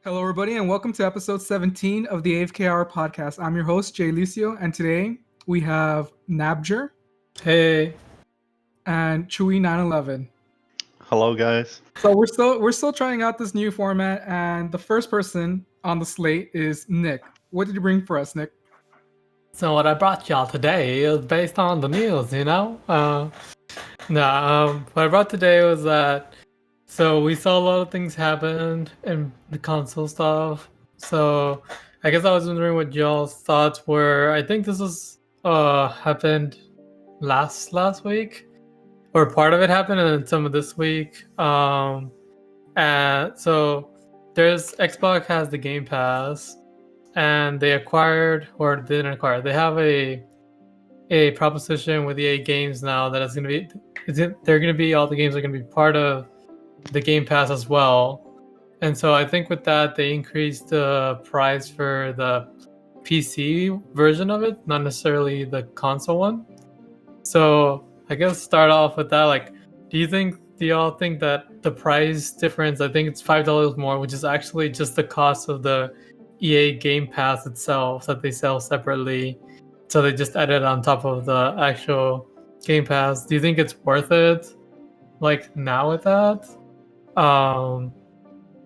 Hello, everybody, and welcome to episode 17 of the AFK Hour Podcast. I'm your host, jlucio, and today we have NABjr Hey. and Chewy911. Hello, guys. So we're still trying out this new format, and the first person on the slate is Nick. What did you bring for us, Nick? So what I brought y'all today is based on the news, what I brought today was that, so we saw a lot of things happen in the console stuff. So I guess I was wondering what y'all's thoughts were. I think this was happened last week, or part of it happened, and then some of this week. And so there's Xbox has the Game Pass, and they acquired, or didn't acquire. They have a proposition with EA Games now that they're gonna be all the games are gonna be part of the Game Pass as well. And so I think with that they increased the price for the PC version of it, not necessarily the console one. So I guess start off with that. Like, do y'all think that the price difference, I think it's $5 more, which is actually just the cost of the EA Game Pass itself that they sell separately. So they just added on top of the actual Game Pass. Do you think it's worth it, like, now with that?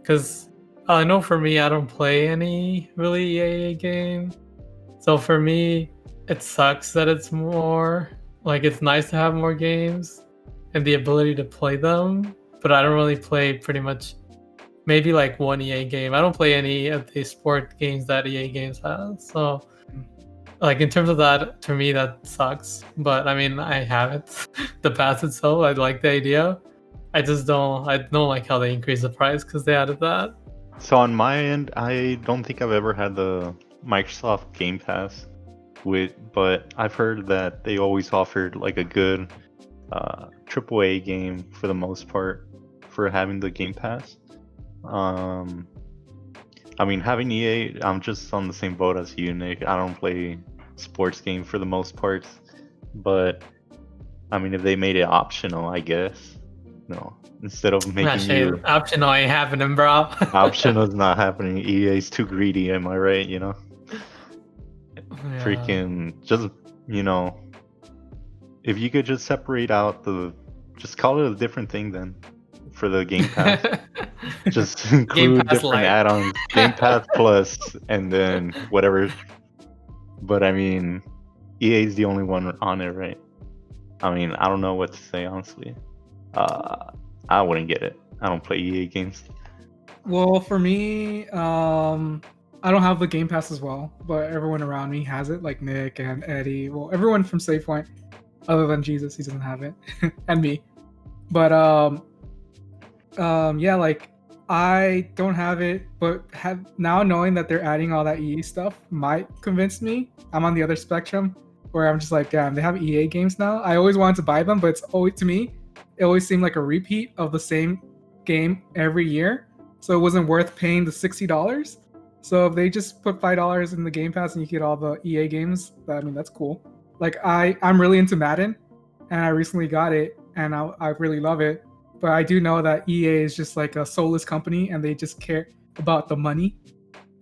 Because I know for me, I don't play any really EA game. So for me, it sucks that it's more, like, it's nice to have more games and the ability to play them. But I don't really play pretty much, maybe like one EA game. I don't play any of the sport games that EA Games has. So, like, in terms of that, for me, that sucks. But I mean, I have it. The pass itself, I like the idea. I don't like how they increased the price because they added that. So on my end, I don't think I've ever had the Microsoft Game Pass, but I've heard that they always offered like a good AAA game for the most part for having the Game Pass. I mean, having EA, I'm just on the same boat as you, Nick. I don't play sports games for the most part, but I mean, if they made it optional, I guess. No, instead of making you optional ain't happening, bro. Optional is not happening. EA's too greedy, am I right? Yeah. Freaking just, if you could just separate out just call it a different thing then for the Game Pass. Just include different add-ons, Game Pass Plus, and then whatever. But I mean, EA's the only one on it, right? I mean, I don't know what to say, honestly. I wouldn't get it. I don't play EA games. Well, for me, I don't have the Game Pass as well, but everyone around me has it, like Nick and Eddie. Well, everyone from SavePoint, other than Jesus, he doesn't have it, and me. But yeah, like, I don't have it, but now knowing that they're adding all that EA stuff might convince me. I'm on the other spectrum where I'm just like, damn, they have EA games now. I always wanted to buy them, but it's always, to me, it always seemed like a repeat of the same game every year. So it wasn't worth paying the $60. So if they just put $5 in the Game Pass and you get all the EA games, I mean, that's cool. Like, I'm really into Madden, and I recently got it, and I really love it. But I do know that EA is just like a soulless company, and they just care about the money.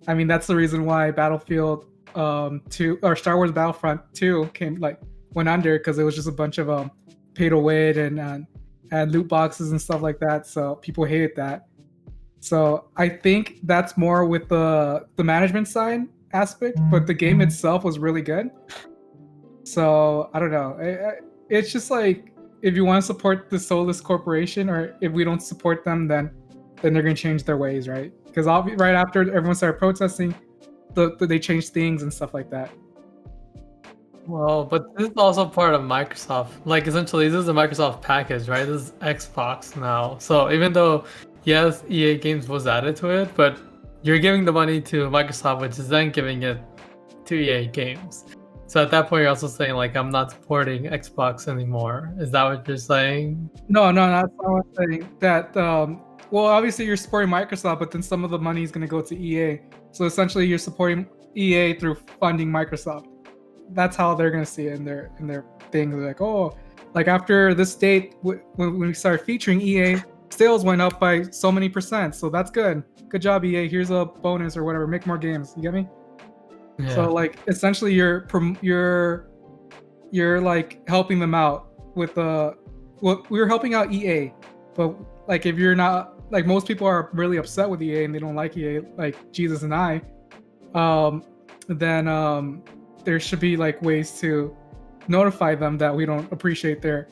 I mean, that's the reason why Battlefield 2 or Star Wars Battlefront 2 went under, because it was just a bunch of pay to win and loot boxes and stuff like that. So people hated that. So I think that's more with the management side aspect, but the game itself was really good. So I don't know. It's just like, if you want to support the soulless corporation, or if we don't support them, then they're going to change their ways, right? Because right after everyone started protesting, they changed things and stuff like that. Well, but this is also part of Microsoft. Like, essentially, this is a Microsoft package, right? This is Xbox now. So even though, yes, EA Games was added to it, but you're giving the money to Microsoft, which is then giving it to EA Games. So at that point, you're also saying, like, I'm not supporting Xbox anymore. Is that what you're saying? No, that's not what I'm saying. That, well, obviously you're supporting Microsoft, but then some of the money is going to go to EA. So essentially, you're supporting EA through funding Microsoft. That's how they're going to see it in their thing. They're like, oh, like, after this date, when we start featuring EA, sales went up by so many percent. So that's good. Good job, EA. Here's a bonus or whatever. Make more games. You get me? Yeah. So like essentially you're like helping them out with we're helping out EA, but like if you're not, like most people are really upset with EA and they don't like EA, like Jesus and I, then there should be like ways to notify them that we don't appreciate their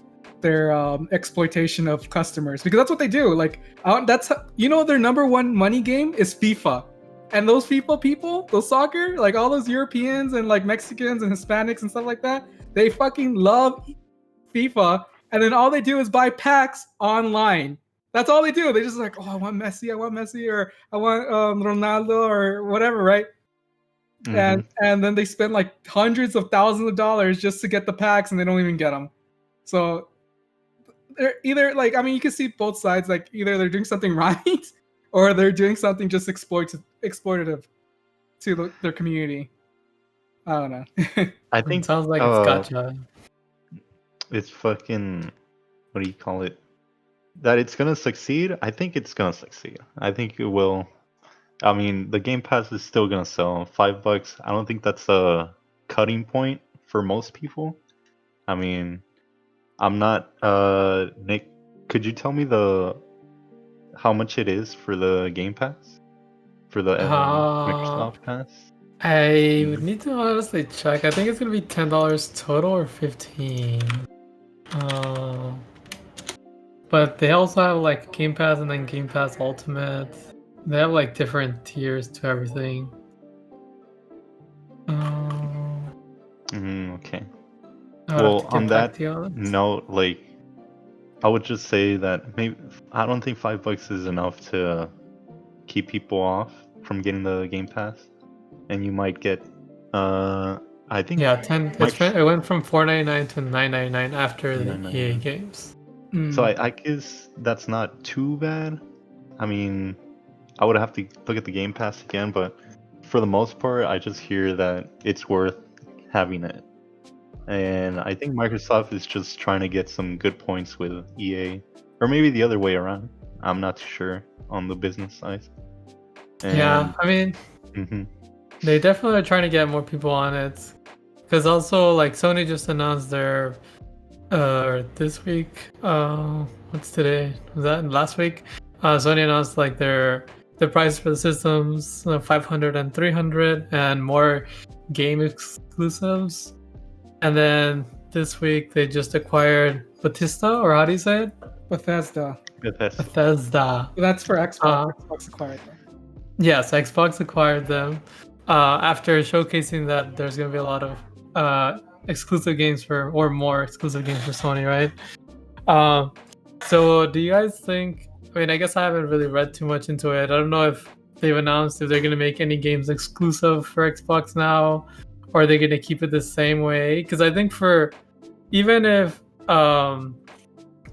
exploitation of customers, because that's what they do. Like that's their number one money game is FIFA. And those FIFA people, those soccer, like all those Europeans and like Mexicans and Hispanics and stuff like that, they fucking love FIFA. And then all they do is buy packs online. That's all they do. They just like, oh, I want Messi, or I want Ronaldo or whatever, right? Mhm. And then they spend like hundreds of thousands of dollars just to get the packs, and they don't even get them. So they're either like, I mean, you can see both sides. Like either they're doing something right, or they're doing something just exploitative to their community. I don't know. I It think sounds like it's gotcha. it's fucking, what do you call it? That it's gonna succeed. I think it's gonna succeed. I think it will. I mean, the Game Pass is still gonna sell $5. I don't think that's a cutting point for most people. I mean, I'm not. Nick, could you tell me how much it is for the Game Pass, for the Microsoft Pass? I would need to honestly check. I think it's gonna be $10 total or 15. But they also have like Game Pass and then Game Pass Ultimate. They have like different tiers to everything. Okay. I would Well, have to on get back that to you on it. note, like, I would just say that maybe I don't think $5 is enough to keep people off from getting the Game Pass, and you might get, I think, Yeah, 10. It went from $4.99 to $9.99 after the EA $9.99. games. So I guess that's not too bad. I mean, I would have to look at the Game Pass again, but for the most part, I just hear that it's worth having it. And I think Microsoft is just trying to get some good points with EA, or maybe the other way around. I'm not too sure on the business side. Yeah, I mean, Mhm. they definitely are trying to get more people on it. Because also, like, Sony just announced their this week. What's today? Was that last week? Sony announced like the price for the systems, 500 and 300, and more game exclusives. And then this week they just acquired Bethesda, or how do you say it? Bethesda. Bethesda. That's for Xbox. Xbox acquired them. Yes, Xbox acquired them after showcasing that there's going to be a lot of exclusive games or more exclusive games for Sony, right? So do you guys think, I mean, I guess I haven't really read too much into it. I don't know if they've announced if they're going to make any games exclusive for Xbox now, or are they going to keep it the same way? Because I think even if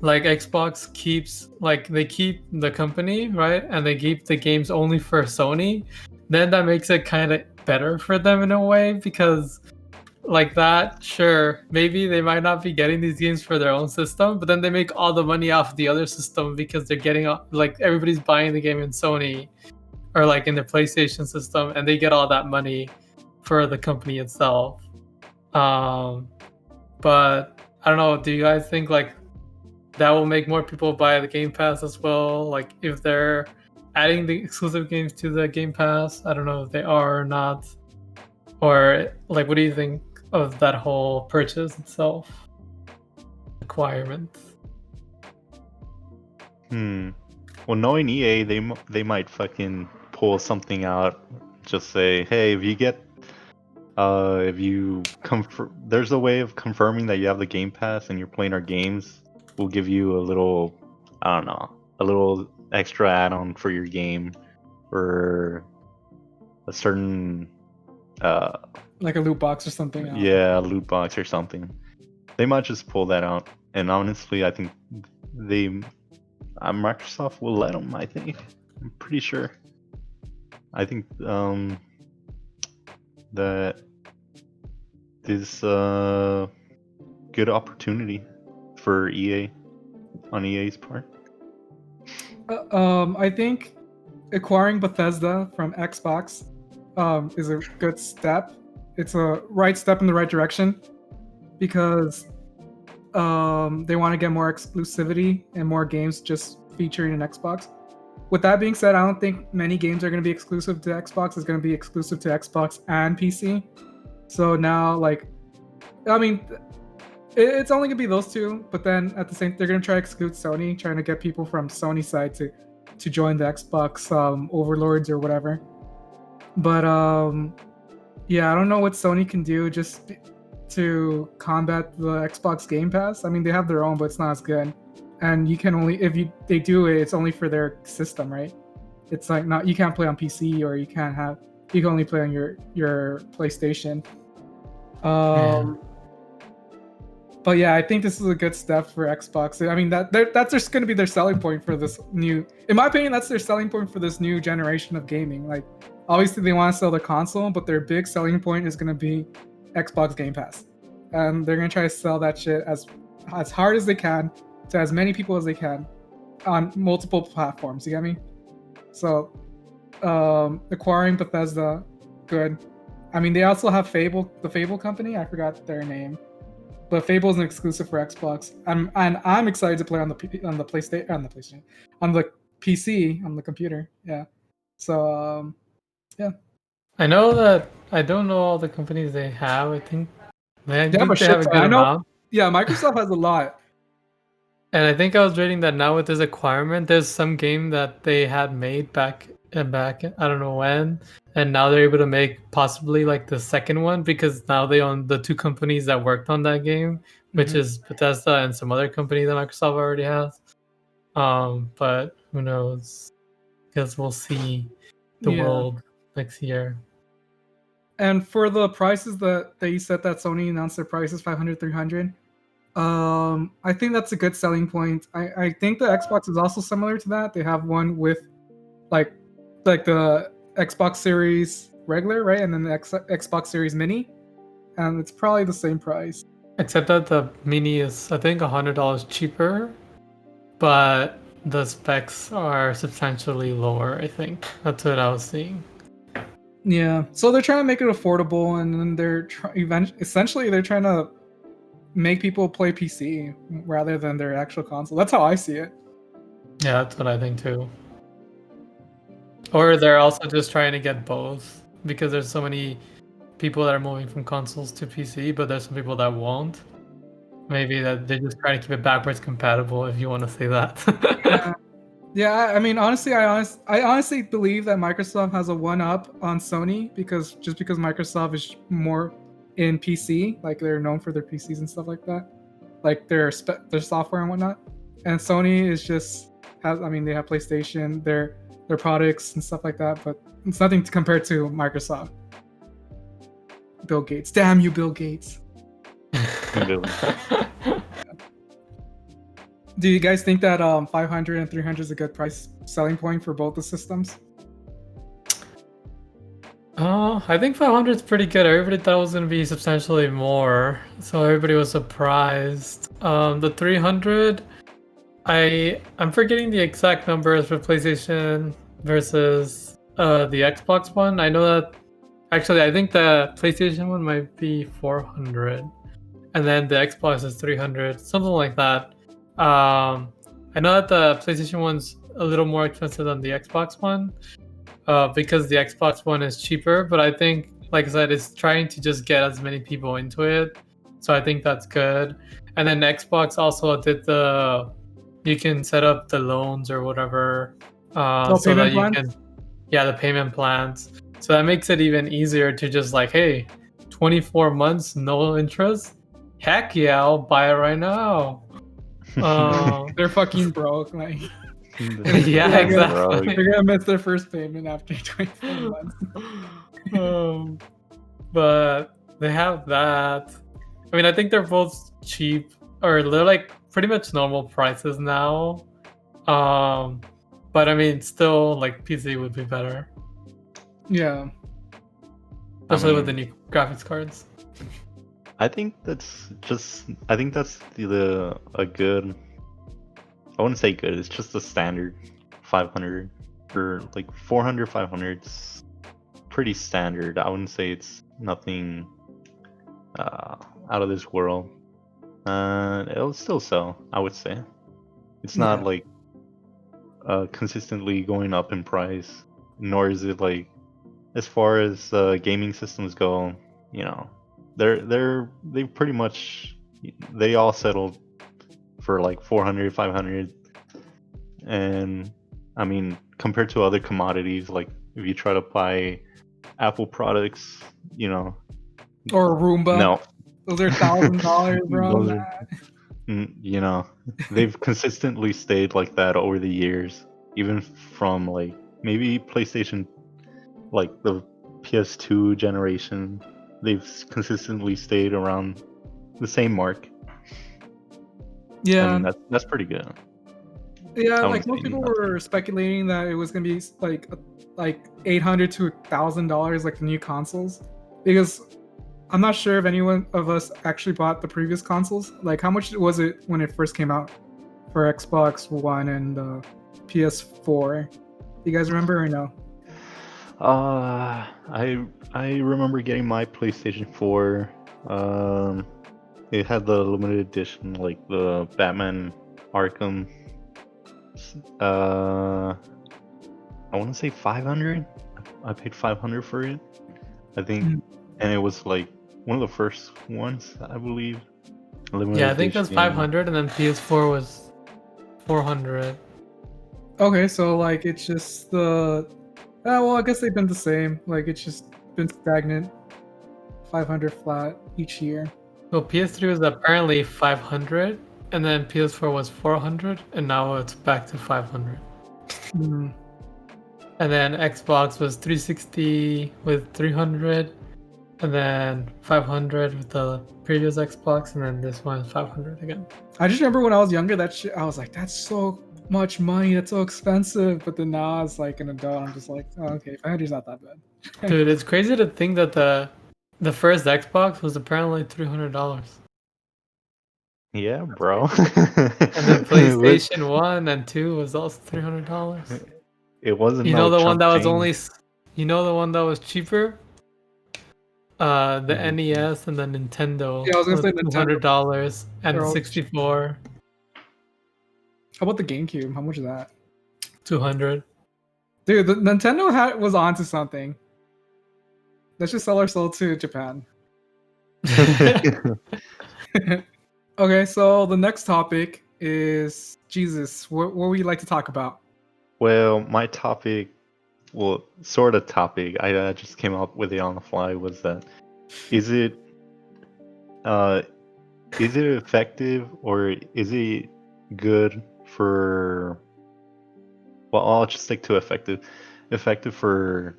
like Xbox keeps, like, they keep the company, right, and they keep the games only for Sony, then that makes it kind of better for them in a way, because like that, sure, maybe they might not be getting these games for their own system, but then they make all the money off the other system because they're getting, like, everybody's buying the game in Sony or like in the PlayStation system, and they get all that money for the company itself. But I don't know, do you guys think like that will make more people buy the Game Pass as well? Like if they're adding the exclusive games to the Game Pass, I don't know if they are or not. Or like, what do you think of that whole purchase itself? Requirement. Well, knowing EA, they might fucking pull something out. Just say, hey, if you there's a way of confirming that you have the Game Pass and you're playing our games, we'll give you a little, I don't know, a little extra add-on for your game, or a certain like a loot box or something. Yeah, a loot box or something. They might just pull that out, and honestly, I think Microsoft will let them. I think, I'm pretty sure. I think that is a good opportunity for EA on EA's part. I think acquiring Bethesda from Xbox is a good step. It's a right step in the right direction because they want to get more exclusivity and more games just featuring an Xbox. With that being said, I don't think many games are going to be exclusive to Xbox. It's going to be exclusive to Xbox and PC. So now, like, I mean, it's only going to be those two. But then at the same, they're going to try to exclude Sony, trying to get people from Sony's side to join the Xbox overlords or whatever. But yeah, I don't know what Sony can do just to combat the Xbox Game Pass. I mean, they have their own, but it's not as good. And you can only they do it, it's only for their system, right? It's like not you can't play on PC or you can only play on your PlayStation. But yeah, I think this is a good step for Xbox. I mean that's just going to be their selling point for this new. In my opinion, that's their selling point for this new generation of gaming. Like obviously they want to sell their console, but their big selling point is going to be Xbox Game Pass, and they're going to try to sell that shit as hard as they can to as many people as they can on multiple platforms. You get me? So acquiring Bethesda, good. I mean, they also have Fable, the Fable company. I forgot their name, but Fable is an exclusive for Xbox. I'm excited to play on the PlayStation, on the PC, on the computer. Yeah. So yeah. I know that I don't know all the companies they have. I think they have a good amount. Yeah, Microsoft has a lot. And I think I was reading that now with this acquirement, there's some game that they had made back I don't know when, and now they're able to make possibly like the second one because now they own the two companies that worked on that game, which is Bethesda and some other company that Microsoft already has. But who knows? Because we'll see the world next year. And for the prices that you said that Sony announced their prices, 500, 300. I think that's a good selling point. I think the Xbox is also similar to that. They have one with like the Xbox Series regular, right? And then the Xbox Series Mini. And it's probably the same price. Except that the Mini is, I think, $100 cheaper. But the specs are substantially lower, I think. That's what I was seeing. Yeah. So they're trying to make it affordable. And then they're essentially they're trying to make people play PC rather than their actual console. That's how I see it. Yeah, that's what I think too. Or they're also just trying to get both because there's so many people that are moving from consoles to PC, but there's some people that won't. Maybe that they're just trying to keep it backwards compatible, if you want to say that. Yeah. I mean, honestly, I honestly believe that Microsoft has a one-up on Sony because Microsoft is more in PC, like they're known for their PCs and stuff like that, like their software and whatnot. And Sony is just they have PlayStation, their products and stuff like that, but it's nothing to compare to Microsoft. Bill Gates, damn you, Bill Gates. Do you guys think that 500 and 300 is a good price selling point for both the systems? I think 500 is pretty good. Everybody thought it was going to be substantially more, so everybody was surprised. The 300, I'm forgetting the exact numbers for PlayStation versus the Xbox One. I know that actually I think the PlayStation one might be 400, and then the Xbox is 300, something like that. I know that the PlayStation one's a little more expensive than the Xbox one. Because the Xbox One is cheaper, but I think, like I said, it's trying to just get as many people into it. So I think that's good. And then Xbox also did you can set up the loans or whatever. So that you can, the payment plans. So that makes it even easier to just like, hey, 24 months, no interest? Heck yeah, I'll buy it right now. They're fucking broke, like. Yeah, exactly. They're gonna miss their first payment after 24 months. But they have that. I mean, I think they're both cheap, or they're like pretty much normal prices now. But I mean, still, like PC would be better. Yeah. Especially with the new graphics cards. I think that's a good. I wouldn't say good. It's just a standard 500 or like 400, 500's pretty standard. I wouldn't say it's nothing out of this world. It'll still sell, I would say. It's not Yeah. like consistently going up in price, nor is it like, as far as gaming systems go, you know, they pretty much, they all settled for like 400, 500. And I mean, compared to other commodities, like if you try to buy Apple products, you know, Or Roomba. no, Those are $1,000, bro. Those are- you know, they've consistently stayed like that over the years, even from like maybe PlayStation, like the PS2 generation. They've consistently stayed around the same mark. Yeah. I mean, that's pretty good. Yeah, I like wouldn't most say people nothing. were speculating that it was gonna be like $800 to $1,000, like the new consoles, because I'm not sure if anyone of us actually bought the previous consoles. Like, how much was it when it first came out for Xbox One and PS4? You guys remember or no? I remember getting my PlayStation 4. It had the limited edition, like the Batman Arkham. I want to say 500. I paid 500 for it, I think, Mm. and it was like one of the first ones, I believe. Limited Yeah, I think it was edition. 500, and then PS4 was 400. Okay, so like it's just the well, I guess they've been the same. Like it's just been stagnant, 500 flat each year. So PS3 was apparently 500, and then PS4 was 400, and now it's back to 500. Mm. And then Xbox was 360 with 300, and then 500 with the previous Xbox, and then this one is 500 again. I just remember when I was younger, that shit, I was like, that's so much money, that's so expensive. But then now as like an adult, I'm just like, oh, okay, 500's not that bad. Dude, it's crazy to think that the first Xbox was apparently $300, Yeah, bro. and the PlayStation 1 and 2 was also $300. It wasn't. You know no the one chump that was change. only, you know the one that was cheaper? The Mhm. NES and the Nintendo. Yeah, I was gonna say Nintendo. $200 and They're the all 64, How about the GameCube? How much is that? 200. Dude, the Nintendo was onto something. Let's just sell our soul to Japan. Okay, so the next topic is Jesus. What would you like to talk about? Well, my topic, well, sort of topic, I just came up with it on the fly, was that is it effective, or is it good for, well, I'll just stick to effective for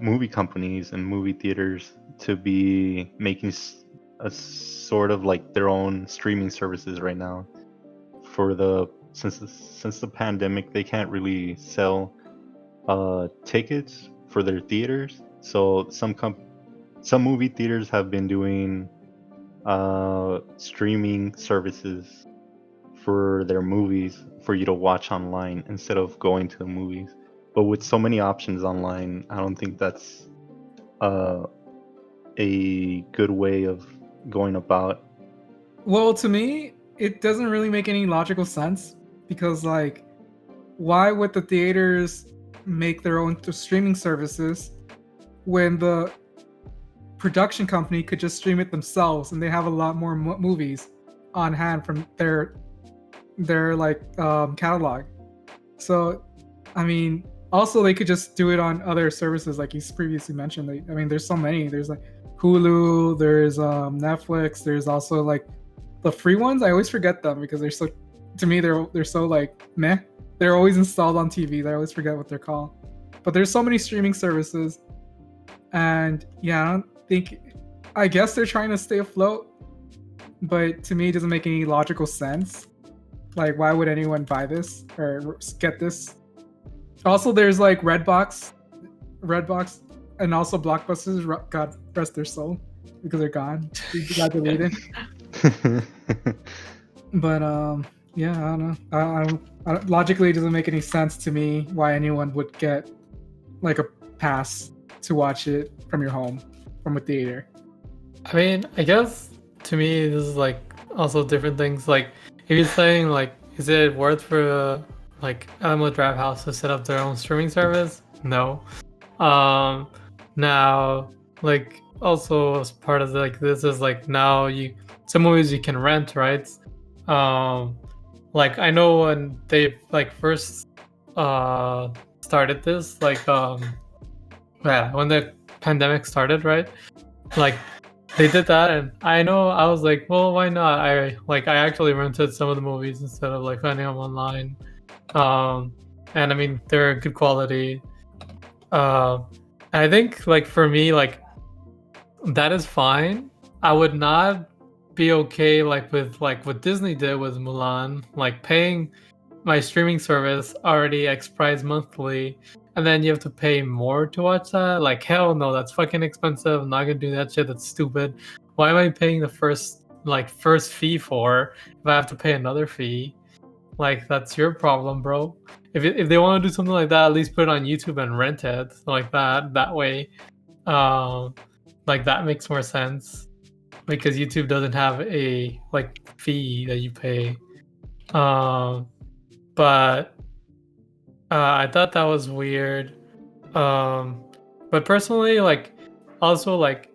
movie companies and movie theaters to be making a sort of like their own streaming services right now. For since the pandemic, they can't really sell tickets for their theaters, so some movie theaters have been doing streaming services for their movies for you to watch online instead of going to the movies. But with so many options online, I don't think that's a good way of going about. Well, to me, it doesn't really make any logical sense because, like, why would the theaters make their own streaming services when the production company could just stream it themselves and they have a lot more movies on hand from their catalog? So, I mean, also they could just do it on other services like you previously mentioned. I mean, there's so many. There's like Hulu, there's Netflix, there's also like the free ones. I always forget them because they're so, to me, they're so like meh. They're always installed on TVs. I always forget what they're called. But there's so many streaming services, and yeah, I don't think. I guess they're trying to stay afloat, but to me, it doesn't make any logical sense. Like, why would anyone buy this or get this? Also, there's like Redbox, and also Blockbusters. God rest their soul, because they're gone. They got deleted. But Yeah, I don't know. Logically, it doesn't make any sense to me why anyone would get like a pass to watch it from your home, from a theater. I mean, I guess to me this is like also different things. Like if you're saying like, is it worth for like Alamo Draft House to set up their own streaming service? No. Now like also as part of like this is like now some movies you can rent, right? Like I know when they like first started this, like yeah, when the pandemic started, right? Like they did that, and I know I was like, well, why not? I actually rented some of the movies instead of like finding them online. And I mean they're good quality. I think like for me, like that is fine. I would not be okay like with like what Disney did with Mulan, like paying my streaming service already X price monthly, and then you have to pay more to watch that. Like hell no, that's fucking expensive. I'm not gonna do that shit. That's stupid. Why am I paying the first fee for if I have to pay another fee? Like that's your problem, bro. If they want to do something like that, at least put it on YouTube and rent it like that. That way, like that makes more sense because YouTube doesn't have a like fee that you pay. But I thought that was weird. But personally, like also like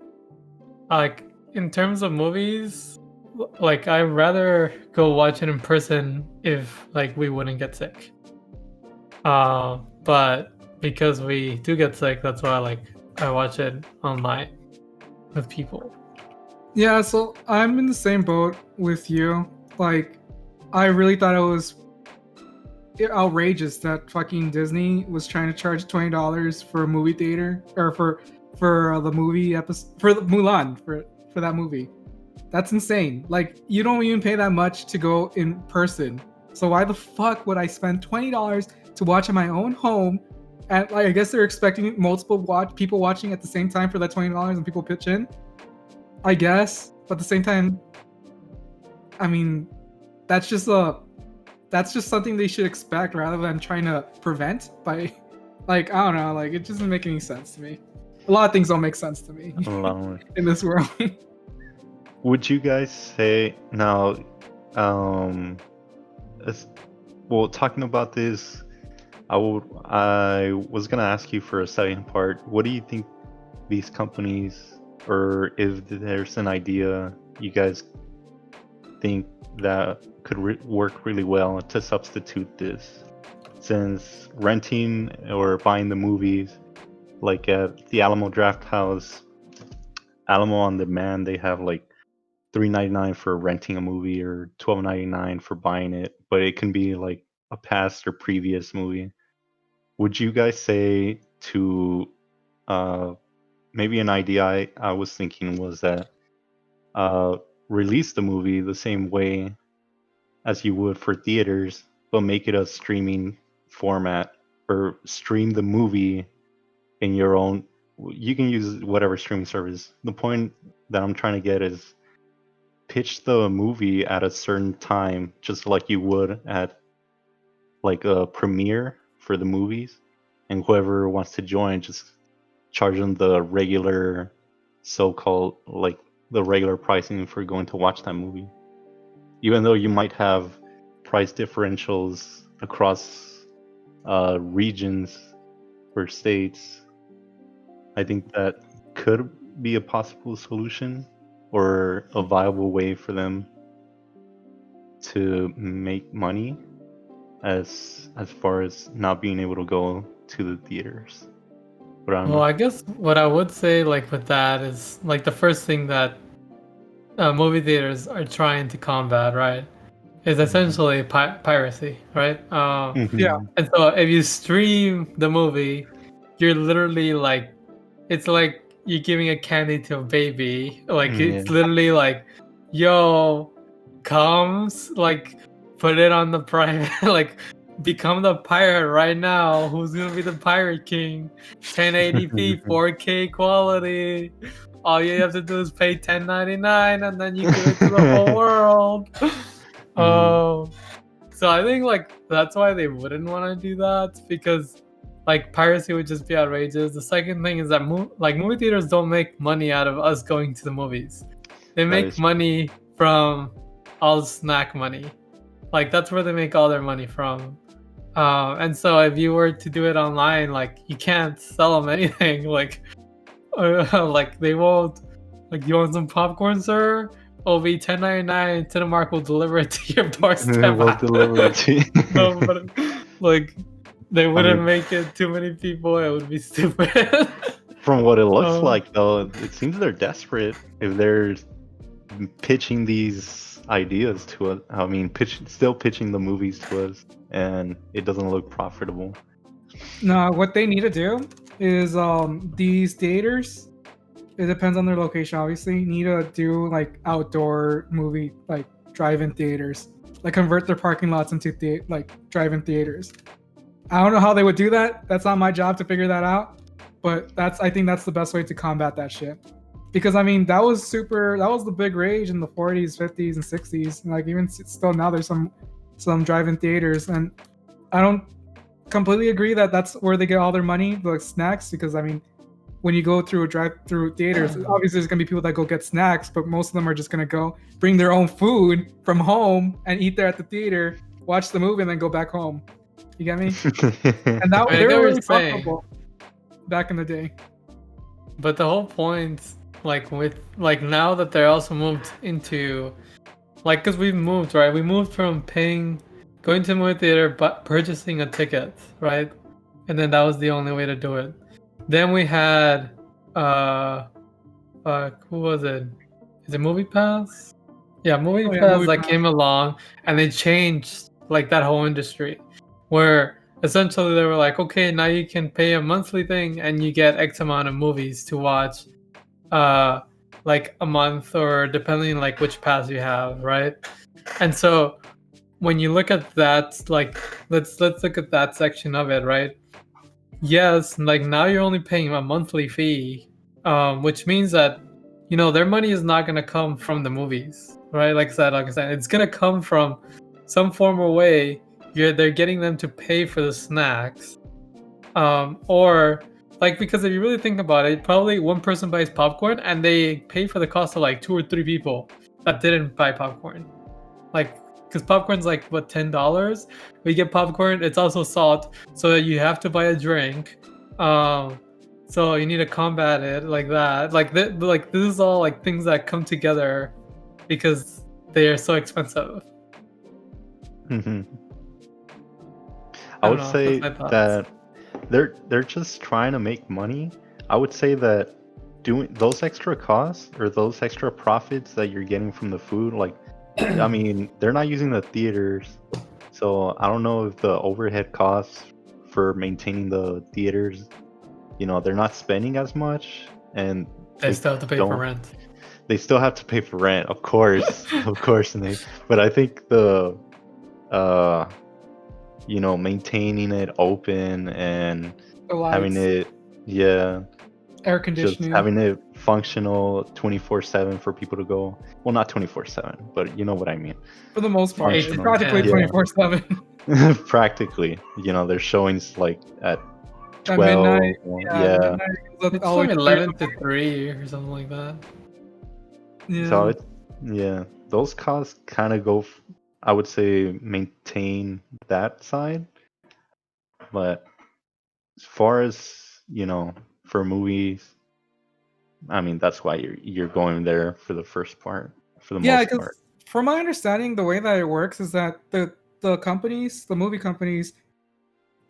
in terms of movies, like I'd rather go watch it in person if like we wouldn't get sick. But because we do get sick, that's why like I watch it online with people. Yeah, so I'm in the same boat with you. Like, I really thought it was outrageous that fucking Disney was trying to charge $20 for a movie theater or for the movie episode for the Mulan for that movie. That's insane. Like, you don't even pay that much to go in person. So why the fuck would I spend $20 to watch in my own home? And like, I guess they're expecting multiple people watching at the same time for that $20 and people pitch in. I guess, but at the same time, I mean, that's just something they should expect rather than trying to prevent by, like, I don't know, like it doesn't make any sense to me. A lot of things don't make sense to me in this world. Would you guys say now? Well, talking about this, I was gonna ask you for a second part. What do you think these companies, or if there's an idea you guys think that could work really well to substitute this? Since renting or buying the movies, like at the Alamo Draft House, Alamo On Demand, they have like $3.99 for renting a movie or $12.99 for buying it, but it can be like a past or previous movie. Would you guys say to maybe an idea I was thinking was that release the movie the same way as you would for theaters, but make it a streaming format, or stream the movie in your own. You can use whatever streaming service. The point that I'm trying to get is pitch the movie at a certain time, just like you would at like a premiere for the movies, and whoever wants to join, just charge them the regular, so-called, like the regular pricing for going to watch that movie. Even though you might have price differentials across regions or states, I think that could be a possible solution or a viable way for them to make money as far as not being able to go to the theaters. But I don't know. Well, I guess what I would say like with that is like the first thing that movie theaters are trying to combat, right, is essentially piracy, right? Yeah. And so if you stream the movie, you're literally like, it's like you're giving a candy to a baby. Like it's literally like, yo, comes like put it on the private, like become the pirate right now. Who's gonna be the pirate king? 1080p, 4K quality. All you have to do is pay $10.99 and then you give it to the whole world. So I think like that's why they wouldn't want to do that, because like piracy would just be outrageous. The second thing is that movie theaters don't make money out of us going to the movies. They make money from all the snack money. Like that's where they make all their money from. And so if you were to do it online, like you can't sell them anything. Like they won't. Like, you want some popcorn, sir? It'll be $10.99. Cinemark will deliver it to your doorstep. We'll deliver it to you. No, but like they wouldn't make it too many people. It would be stupid. From what it looks like, though, it seems they're desperate if they're pitching these ideas to us. I mean, still pitching the movies to us, and it doesn't look profitable. No, what they need to do is these theaters, it depends on their location, obviously, need to do like outdoor movie, like drive-in theaters, like convert their parking lots into drive-in theaters. I don't know how they would do that. That's not my job to figure that out, but I think that's the best way to combat that shit. Because I mean, that was the big rage in the 40s, 50s, and 60s. And like even still now, there's some drive-in theaters, and I don't completely agree that that's where they get all their money, the snacks. Because I mean, when you go through a drive-through theaters, obviously there's gonna be people that go get snacks, but most of them are just gonna go bring their own food from home and eat there at the theater, watch the movie, and then go back home. You get me? And that they were really profitable back in the day. But the whole point, like with like now that they're also moved into, like, because we've moved, right? We moved from going to the movie theater, but purchasing a ticket, right? And then that was the only way to do it. Then we had who was it? Is it Movie Pass? Yeah, Movie Pass that came along, and they changed like that whole industry, where essentially they were like, okay, now you can pay a monthly thing and you get X amount of movies to watch like a month, or depending like which pass you have, right? And so when you look at that, like let's look at that section of it, right? Yes, like now you're only paying a monthly fee, which means that, you know, their money is not going to come from the movies, right? Like I said, it's going to come from some form or way. They're getting them to pay for the snacks, or like, because if you really think about it, probably one person buys popcorn and they pay for the cost of like 2 or 3 people that didn't buy popcorn, like. Because popcorn's like what, $10? We get popcorn. It's also salt, so you have to buy a drink. So you need to combat it like that. Like this is all like things that come together because they are so expensive. Mm-hmm. I would say that they're just trying to make money. I would say that doing those extra costs or those extra profits that you're getting from the food, like. I mean, they're not using the theaters, so I don't know if the overhead costs for maintaining the theaters, you know, they're not spending as much, and they still have to pay for rent. They still have to pay for rent, of course, but I think the, you know, maintaining it open and having it, air conditioning, just having it functional 24/7 for people to go. Well, not 24/7, but you know what I mean. For the most part, it's practically 24/7. Practically, you know, their showings like at 12. At midnight, midnight, it's from 11 to 3 or something like that. Yeah. So those costs kind of go. I would say maintain that side, but as far as, you know, for movies, I mean, that's why you're going there for the first part, for the most part. From my understanding, the way that it works is that the movie companies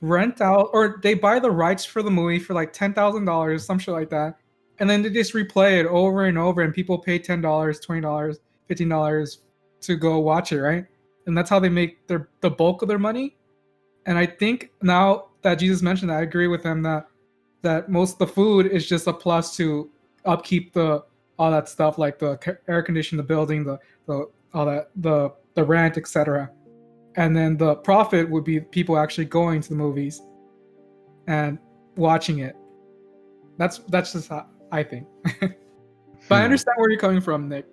rent out, or they buy the rights for the movie for like $10,000, some shit like that, and then they just replay it over and over, and people pay $10, $20, $15 to go watch it, right? And that's how they make the bulk of their money. And I think now that Jesus mentioned that, I agree with him that most of the food is just a plus to upkeep all that stuff, like the air conditioning, the building, the rent, etc. And then the profit would be people actually going to the movies and watching it. That's just how I think. But I understand where you're coming from, Nick.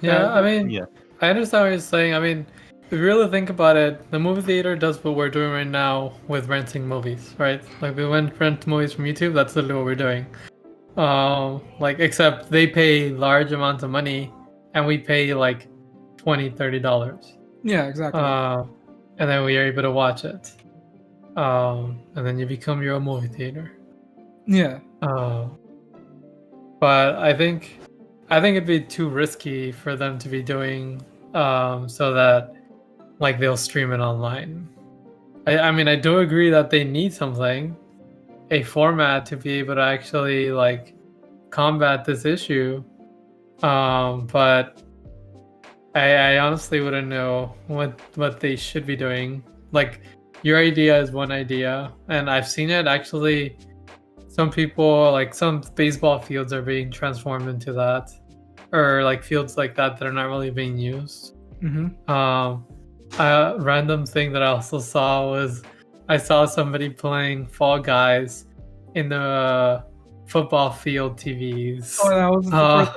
Yeah, I mean, I understand what you're saying. I mean, if you really think about it, the movie theater does what we're doing right now with renting movies, right? Like we went rent movies from YouTube. That's literally what we're doing. Like except they pay large amounts of money, and we pay like $20-$30. Yeah, exactly. And then we are able to watch it. And then you become your own movie theater. Yeah. But I think it'd be too risky for them to be doing so that like they'll stream it online. I mean, I do agree that they need something, a format to be able to actually like combat this issue. But I honestly wouldn't know what they should be doing. Like your idea is one idea, and I've seen it actually. Some people, like some baseball fields, are being transformed into that, or like fields like that are not really being used. A random thing that I also saw was I saw somebody playing Fall Guys in the football field TVs. Oh, that was for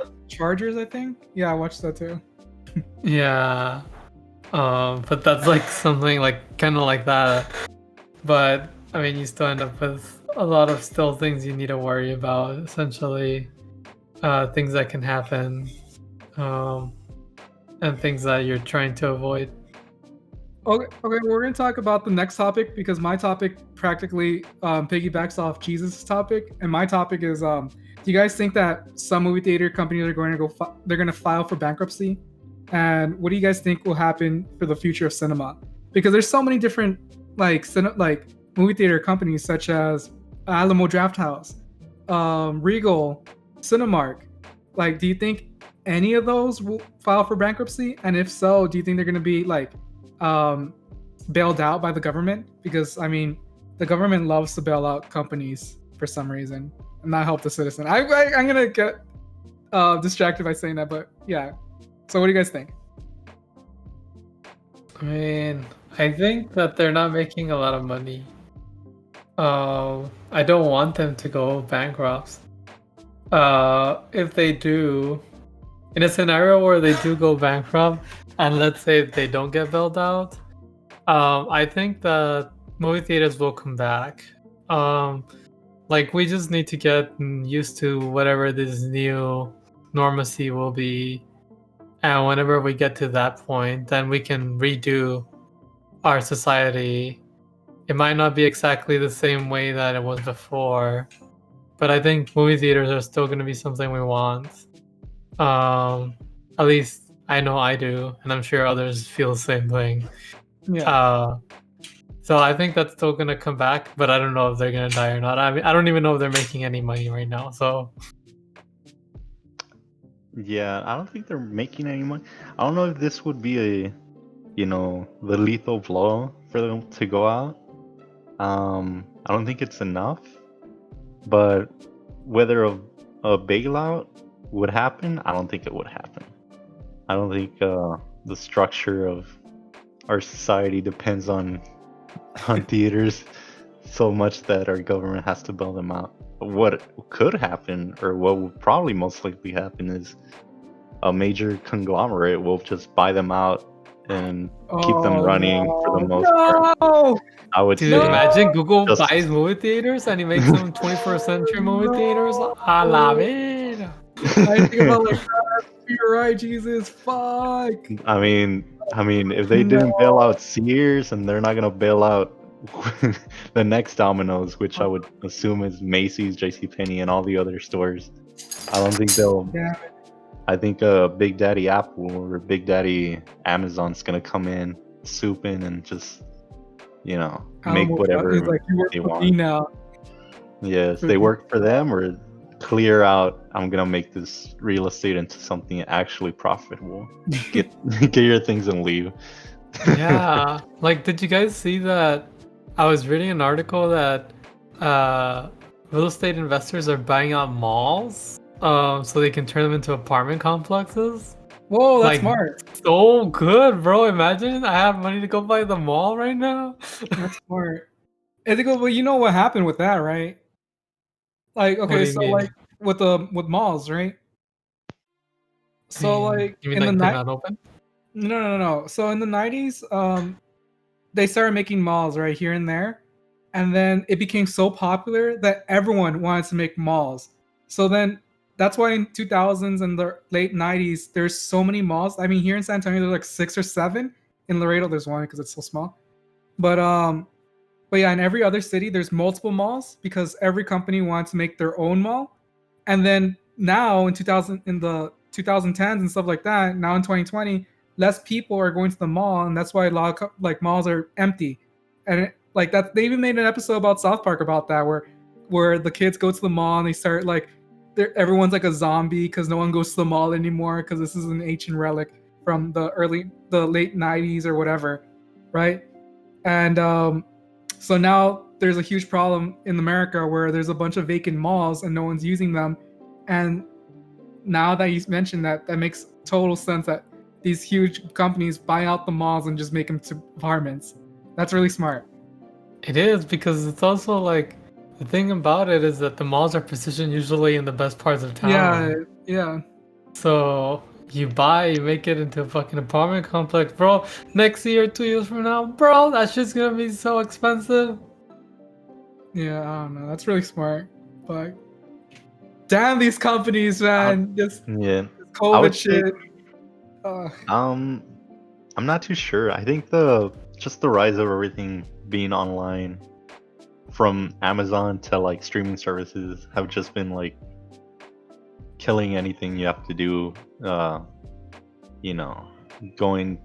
the Chargers, I think. Yeah, I watched that too. Yeah. But that's like something like kind of like that. But I mean, you still end up with a lot of still things you need to worry about. Essentially, things that can happen, and things that you're trying to avoid. Okay, we're gonna talk about the next topic because my topic practically piggybacks off Jesus' topic, and my topic is: do you guys think that some movie theater companies are going to they're going to file for bankruptcy? And what do you guys think will happen for the future of cinema? Because there's so many different like movie theater companies such as Alamo Drafthouse, Regal, Cinemark. Like, do you think any of those will file for bankruptcy? And if so, do you think they're going to be like bailed out by the government? Because I mean, the government loves to bail out companies for some reason and not help the citizen. I'm gonna get distracted by saying that, but yeah. So what do you guys think? I mean, I think that they're not making a lot of money. I don't want them to go bankrupt. If they do, in a scenario where they do go bankrupt, and let's say they don't get bailed out, I think that movie theaters will come back. Like we just need to get used to whatever this new normacy will be, and whenever we get to that point, then we can redo our society. It might not be exactly the same way that it was before, but I think movie theaters are still going to be something we want. At least I know I do, and I'm sure others feel the same thing. Yeah. So I think that's still going to come back, but I don't know if they're going to die or not. I mean, I don't even know if they're making any money right now. So Yeah, I don't think they're making any money. I don't know if this would be a, the lethal blow for them to go out. I don't think it's enough, but whether a bailout would happen, I don't think it would happen. I don't think the structure of our society depends on theaters so much that our government has to bail them out. What could happen, or what would probably most likely happen, is a major conglomerate will just buy them out and keep them running for the most part. I would Dude, say. imagine Google buys movie theaters and he makes them 21st century movie theaters. A la vida. I think about like that. You're right, Jesus. Fuck. I mean, if they didn't bail out Sears, and they're not gonna bail out the next Domino's, which I would assume is Macy's, JCPenney, and all the other stores, I don't think they'll. Yeah. I think Big Daddy Apple or Big Daddy Amazon's gonna come in, swoop in, and just make whatever like, you work they for want. me now. Yes, they work for them, or clear out. I'm gonna make this real estate into something actually profitable. Get your things and leave. Yeah, like, did you guys see that? I was reading an article that real estate investors are buying out malls, so they can turn them into apartment complexes. Whoa, that's Like, smart. So good, bro. Imagine I have money to go buy the mall right now. That's smart. I think, well, you know what happened with that, right? Like, What do okay, you so mean? like with malls, right? So like You mean in like the they're night, not open? No. So in the 90s, they started making malls right here and there, and then it became so popular that everyone wanted to make malls. So then that's why in 2000s and the late 90s there's so many malls. I mean, here in San Antonio there's like 6 or 7. In Laredo there's one because it's so small. But yeah, in every other city there's multiple malls because every company wants to make their own mall. And then now in 2000 in the 2010s and stuff like that, now in 2020, less people are going to the mall, and that's why a lot of like malls are empty. And like that, they even made an episode about South Park about that, where the kids go to the mall and they start like, everyone's like a zombie because no one goes to the mall anymore because this is an ancient relic from the late 90s or whatever, right? And so now there's a huge problem in America where there's a bunch of vacant malls and no one's using them. And now that you mentioned that, that makes total sense that these huge companies buy out the malls and just make them to apartments. That's really smart. It is, because it's also like, the thing about it is that the malls are positioned usually in the best parts of town. Yeah. So you make it into a fucking apartment complex, bro. Next year, 2 years from now, bro, that shit's gonna be so expensive. Yeah, I don't know. That's really smart. But damn these companies, man. This COVID shit. I'm not too sure. I think just the rise of everything being online, from Amazon to like streaming services, have just been like killing anything you have to do. Going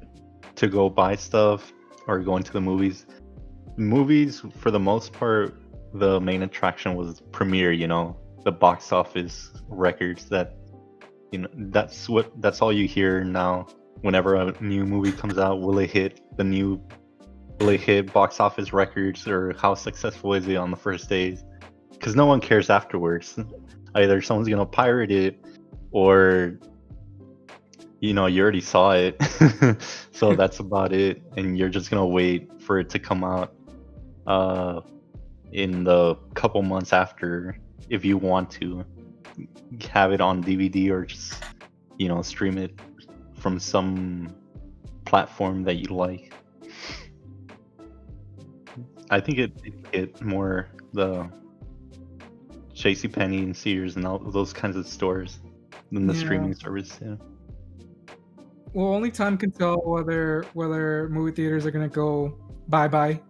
to go buy stuff or going to the movies. Movies, for the most part, the main attraction was premiere. The box office records that. That's all you hear now. Whenever a new movie comes out, will it hit box office records, or how successful is it on the first days? Because no one cares afterwards. Either someone's gonna pirate it, or you already saw it. So that's about it, and you're just gonna wait for it to come out in the couple months after, if you want to have it on DVD, or just stream it from some platform that you like. I think it more the JCPenney and Sears and all those kinds of stores than the streaming service. Yeah. Well, only time can tell whether movie theaters are gonna go bye.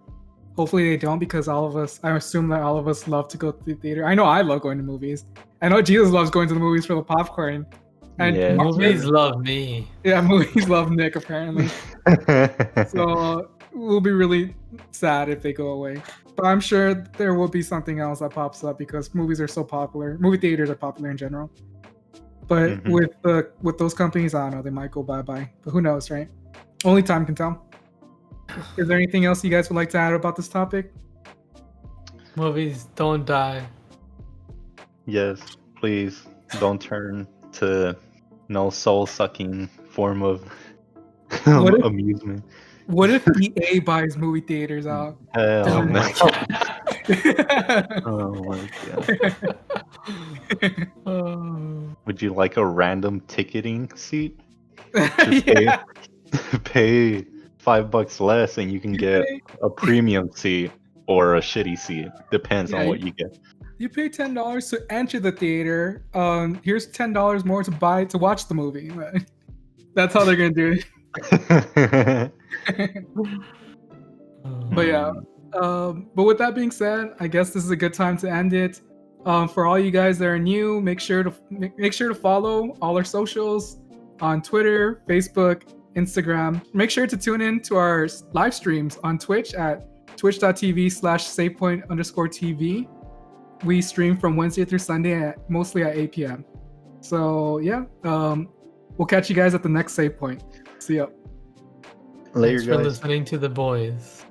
Hopefully they don't, because I assume that all of us love to go to the theater. I know I love going to movies. I know Jesus loves going to the movies for the popcorn. And Yeah. Movies love me. Yeah, movies love Nick, apparently. So we'll be really sad if they go away. But I'm sure there will be something else that pops up, because movies are so popular. Movie theaters are popular in general. But with those companies, I don't know, they might go bye. But who knows, right? Only time can tell. Is there anything else you guys would like to add about this topic? Movies don't die. Yes, please don't turn to no soul-sucking form of amusement. What if EA buys movie theaters out? Hell no. Oh my god. Would you like a random ticketing seat? Just pay $5 less and you can get a premium seat or a shitty seat. Depends on what you get. You pay $10 to enter the theater. Here's $10 more to watch the movie. That's how they're gonna do it. But yeah. But with that being said, I guess this is a good time to end it. For all you guys that are new, make sure to follow all our socials on Twitter, Facebook, Instagram. Make sure to tune in to our live streams on Twitch at twitch.tv/SavePoint_TV. We stream from Wednesday through Sunday mostly at 8 p.m. So yeah, we'll catch you guys at the next Save Point. See ya. Later, Thanks for listening to the boys.